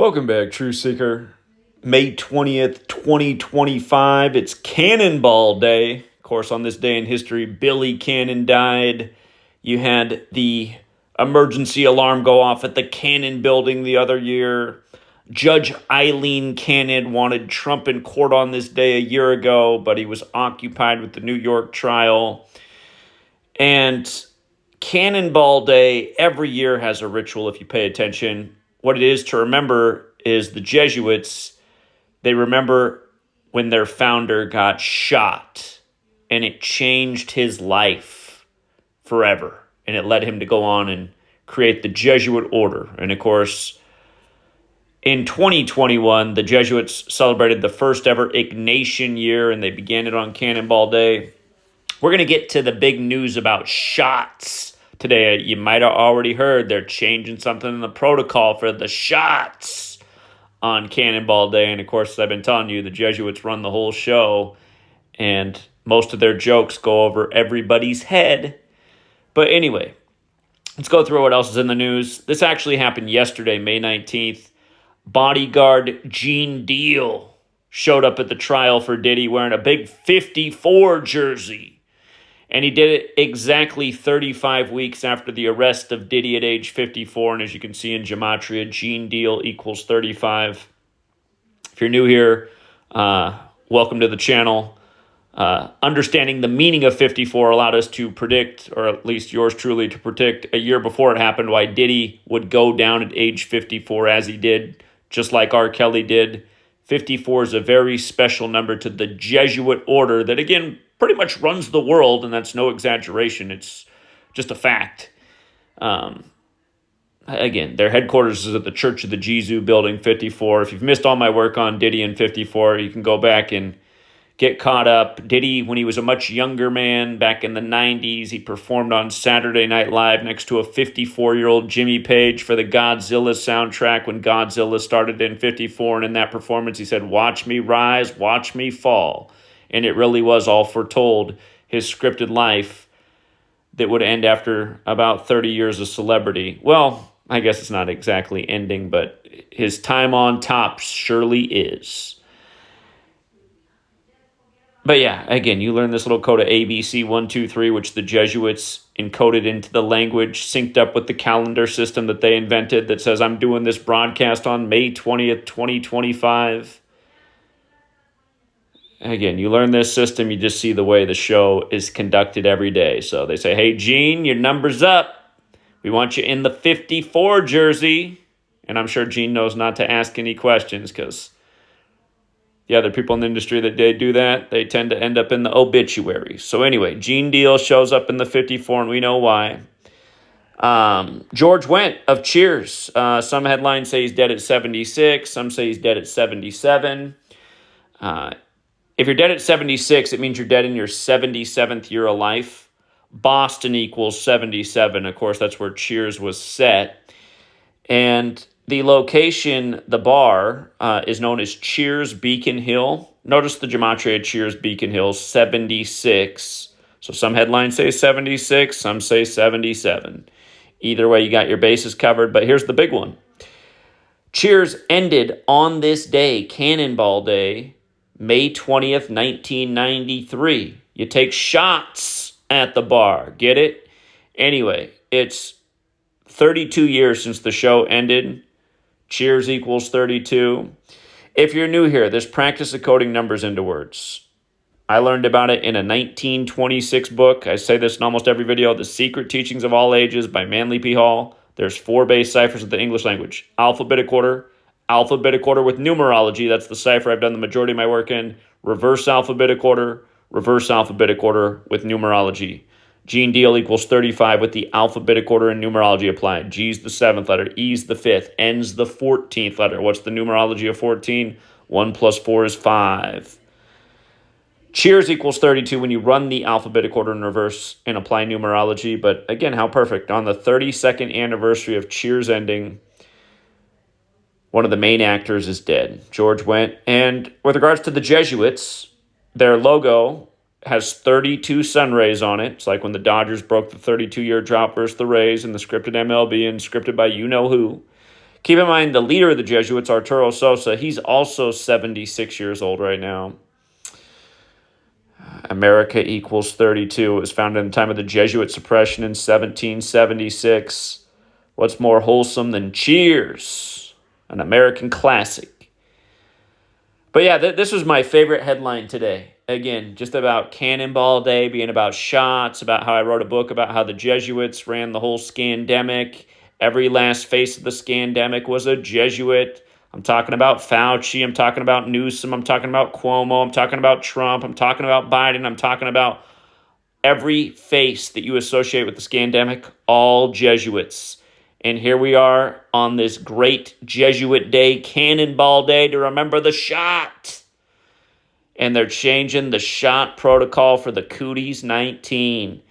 Welcome back, True Seeker. May 20th, 2025. It's Cannonball Day. Of course, on this day in history, Billy Cannon died. You had the emergency alarm go off at the Cannon building the other year. Judge Eileen Cannon wanted Trump in court on this day a year ago, but he was occupied with the New York trial. And Cannonball Day every year has a ritual if you pay attention. What it is to remember is the Jesuits, they remember when their founder got shot, and it changed his life forever. And it led him to go on and create the Jesuit order. And of course, in 2021, the Jesuits celebrated the first ever Ignatian year, and they began it on Cannonball Day. We're going to get to the big news about shots today. You might have already heard they're changing something in the protocol for the shots on Cannonball Day. And of course, as I've been telling you, the Jesuits run the whole show, and most of their jokes go over everybody's head. But anyway, let's go through what else is in the news. This actually happened yesterday, May 19th. Bodyguard Gene Deal showed up at the trial for Diddy wearing a big 54 jersey. And he did it exactly 35 weeks after the arrest of Diddy at age 54. And as you can see in Gematria, Gene Deal equals 35. If you're new here, welcome to the channel. Understanding the meaning of 54 allowed us to predict, or at least yours truly, to predict a year before it happened why Diddy would go down at age 54 as he did, just like R. Kelly did. 54 is a very special number to the Jesuit order that, again, pretty much runs the world, and that's no exaggeration. It's just a fact. Again, their headquarters is at the Church of the Jesus building 54. If you've missed all my work on Diddy and 54, you can go back and get caught up. Diddy, when he was a much younger man back in the 90s, he performed on Saturday Night Live next to a 54-year-old Jimmy Page for the Godzilla soundtrack when Godzilla started in 54. And in that performance, he said, "Watch me rise, watch me fall." And it really was all foretold, his scripted life that would end after about 30 years of celebrity. Well, I guess it's not exactly ending, but his time on top surely is. But yeah, again, you learn this little code of ABC 123, which the Jesuits encoded into the language, synced up with the calendar system that they invented that says, I'm doing this broadcast on May 20th, 2025. Again, you learn this system, you just see the way the show is conducted every day. So they say, hey, Gene, your number's up. We want you in the 54 jersey. And I'm sure Gene knows not to ask any questions because the other people in the industry that they do that, they tend to end up in the obituary. So anyway, Gene Deal shows up in the 54, and we know why. George Wendt of Cheers. Some headlines say he's dead at 76. Some say he's dead at 77. If you're dead at 76, it means you're dead in your 77th year of life. Boston equals 77. Of course, that's where Cheers was set. And the location, the bar, is known as Cheers Beacon Hill. Notice the gematria Cheers Beacon Hill, 76. So some headlines say 76, some say 77. Either way, you got your bases covered. But here's the big one. Cheers ended on this day, Cannonball Day, May 20th, 1993. You take shots at the bar. Get it? Anyway, it's 32 years since the show ended. Cheers equals 32. If you're new here, this practice of coding numbers into words. I learned about it in a 1926 book. I say this in almost every video. The Secret Teachings of All Ages by Manly P. Hall. There's 4 base ciphers of the English language. Alphabetic order with numerology. That's the cipher I've done the majority of my work in. Reverse alphabetic order with numerology. Gene Deal equals 35 with the alphabetic order and numerology applied. G's the 7th letter, E's the 5th, N's the 14th letter. What's the numerology of 14? 1 plus 4 is 5. Cheers equals 32 when you run the alphabetic order in reverse and apply numerology. But again, how perfect. On the 32nd anniversary of Cheers ending, one of the main actors is dead, George Wendt. And with regards to the Jesuits, their logo has 32 sun rays on it. It's like when the Dodgers broke the 32-year drought versus the Rays in the scripted MLB and scripted by you-know-who. Keep in mind, the leader of the Jesuits, Arturo Sosa, he's also 76 years old right now. America equals 32. It was founded in the time of the Jesuit suppression in 1776. What's more wholesome than Cheers, an American classic? But yeah, this was my favorite headline today. Again, just about Cannonball Day being about shots, about how I wrote a book about how the Jesuits ran the whole scandemic. Every last face of the scandemic was a Jesuit. I'm talking about Fauci. I'm talking about Newsom. I'm talking about Cuomo. I'm talking about Trump. I'm talking about Biden. I'm talking about every face that you associate with the scandemic, all Jesuits. And here we are on this great Jesuit day, Cannonball Day, to remember the shot. And they're changing the shot protocol for the Cooties 19.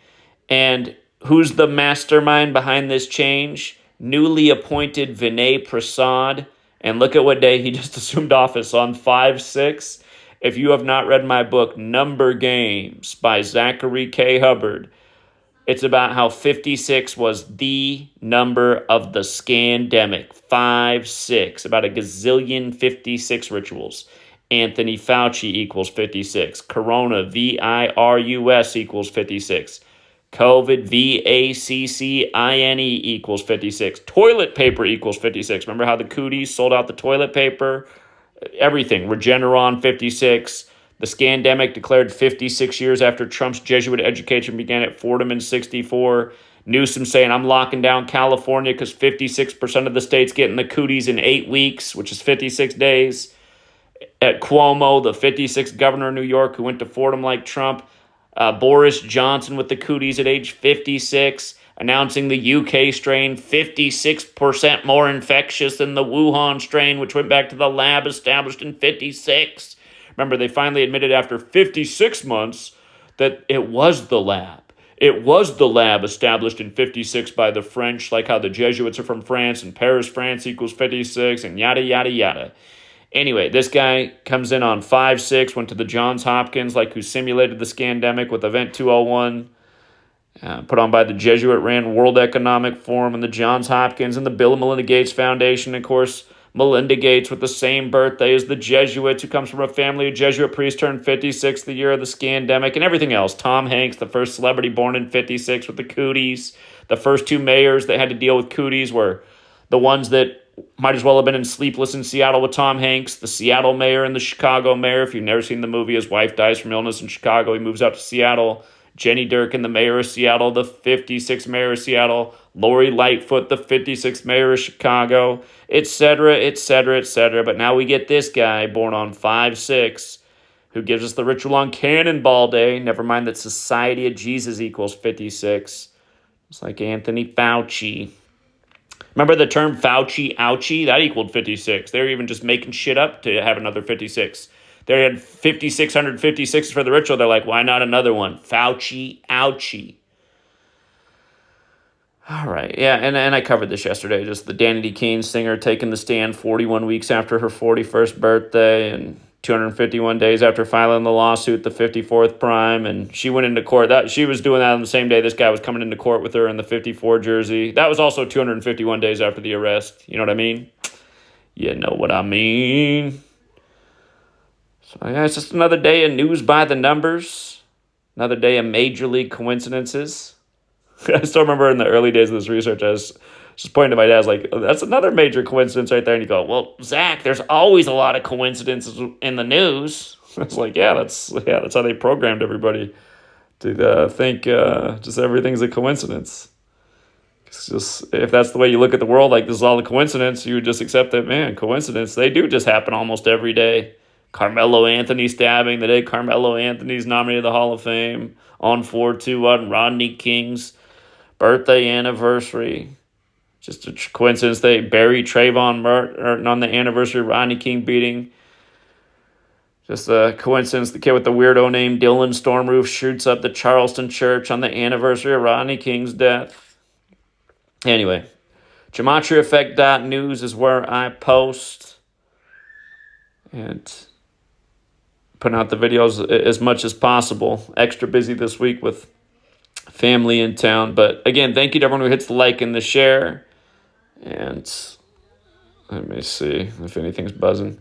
And who's the mastermind behind this change? Newly appointed Vinay Prasad. And look at what day he just assumed office on, 5/6. If you have not read my book, Number Games by Zachary K. Hubbard, it's about how 56 was the number of the scandemic. 5/6, about a gazillion 56 rituals. Anthony Fauci equals 56. Corona, virus equals 56. COVID, VACCINE equals 56. Toilet paper equals 56. Remember how the Cooties sold out the toilet paper? Everything. Regeneron, 56. The scandemic declared 56 years after Trump's Jesuit education began at Fordham in 64. Newsom saying, I'm locking down California because 56% of the state's getting the Cooties in 8 weeks, which is 56 days. At Cuomo, the 56th governor of New York who went to Fordham like Trump. Boris Johnson with the Cooties at age 56, announcing the UK strain 56% more infectious than the Wuhan strain, which went back to the lab established in 56. Remember, they finally admitted after 56 months that it was the lab. It was the lab established in 56 by the French, like how the Jesuits are from France, and Paris, France equals 56, and yada, yada, yada. Anyway, this guy comes in on 5/6, went to the Johns Hopkins, like who simulated the scandemic with Event 201, put on by the Jesuit-ran World Economic Forum and the Johns Hopkins and the Bill and Melinda Gates Foundation. Of course, Melinda Gates with the same birthday as the Jesuits, who comes from a family of Jesuit priests, turned 56 the year of the scandemic, and everything else. Tom Hanks, the first celebrity born in 56 with the Cooties. The first two mayors that had to deal with Cooties were the ones that might as well have been in Sleepless in Seattle with Tom Hanks, the Seattle mayor and the Chicago mayor. If you've never seen the movie, his wife dies from illness in Chicago. He moves out to Seattle. Jenny Durkin, the mayor of Seattle, the 56th mayor of Seattle. Lori Lightfoot, the 56th mayor of Chicago, etc., etc., etc. But now we get this guy born on 5/6 who gives us the ritual on Cannonball Day. Never mind that Society of Jesus equals 56. It's like Anthony Fauci. Remember the term Fauci ouchie? That equaled 56. They were even just making shit up to have another 56. They had 5,656 for the ritual. They're like, why not another one? Fauci ouchie. All right, yeah, and I covered this yesterday. Just the Danity Kane singer taking the stand 41 weeks after her 41st birthday and 251 days after filing the lawsuit, the 54th prime, and she went into court. She was doing that on the same day this guy was coming into court with her in the 54 jersey. That was also 251 days after the arrest. You know what I mean? You know what I mean. So yeah, it's just another day of news by the numbers. Another day of major league coincidences. I still remember in the early days of this research, I was just pointing to my dad, I was like, oh, that's another major coincidence right there. And you go, well, Zach, there's always a lot of coincidences in the news. I was like, that's how they programmed everybody to think just everything's a coincidence. It's just, if that's the way you look at the world, like this is all a coincidence, you would just accept that, man, coincidence, they do just happen almost every day. Carmelo Anthony stabbing, the day Carmelo Anthony's nominated to the Hall of Fame, on 4/2 Rodney King's birthday anniversary. Just a coincidence they buried Trayvon Martin on the anniversary of Rodney King beating. Just a coincidence the kid with the weirdo name Dylan Stormroof shoots up the Charleston Church on the anniversary of Rodney King's death. Anyway, GematriaEffect.News is where I post. And putting out the videos as much as possible. Extra busy this week with family in town. But again, thank you to everyone who hits the like and the share. And Let me see if anything's buzzing.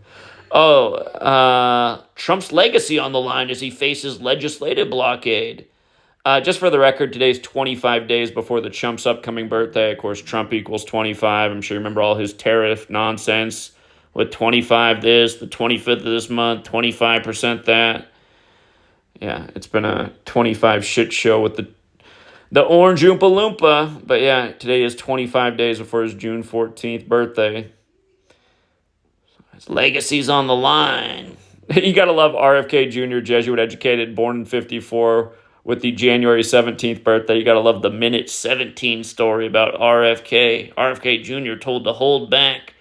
Oh, Trump's legacy on the line as he faces legislative blockade. Just for the record, today's 25 days before the Trump's upcoming birthday. Of course, Trump equals 25. I'm sure you remember all his tariff nonsense with 25 this, the 25th of this month, 25% that. Yeah, it's been a 25 shit show with the orange Oompa Loompa. But yeah, today is 25 days before his June 14th birthday. His legacy's on the line. You got to love RFK Jr., Jesuit educated, born in 54 with the January 17th birthday. You got to love the minute 17 story about RFK. RFK Jr. told to hold back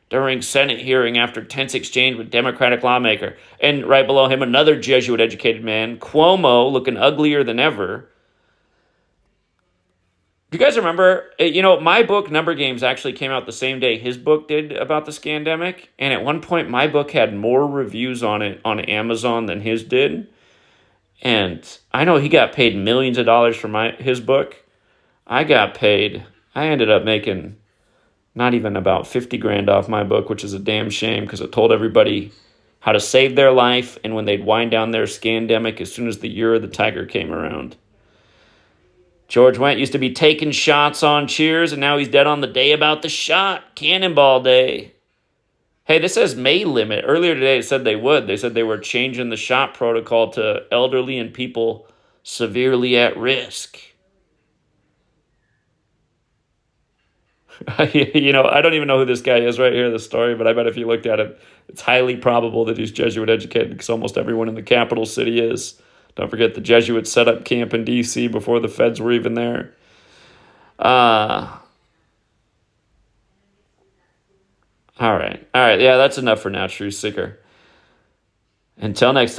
during Senate hearing after tense exchange with Democratic lawmaker. And right below him, another Jesuit educated man, Cuomo, looking uglier than ever. Do you guys remember, my book, Number Games, actually came out the same day his book did about the scandemic. And at one point, my book had more reviews on it on Amazon than his did. And I know he got paid millions of dollars for his book. I ended up making not even about 50 grand off my book, which is a damn shame because it told everybody how to save their life and when they'd wind down their scandemic as soon as the year of the tiger came around. George Wendt used to be taking shots on Cheers, and now he's dead on the day about the shot. Cannonball Day. Hey, this says May limit. Earlier today it said they would. They said they were changing the shot protocol to elderly and people severely at risk. I don't even know who this guy is right here in the story, but I bet if you looked at it, it's highly probable that he's Jesuit educated because almost everyone in the capital city is. Don't forget the Jesuits set up camp in D.C. before the feds were even there. All right. Yeah, that's enough for now, True Seeker. Until next time.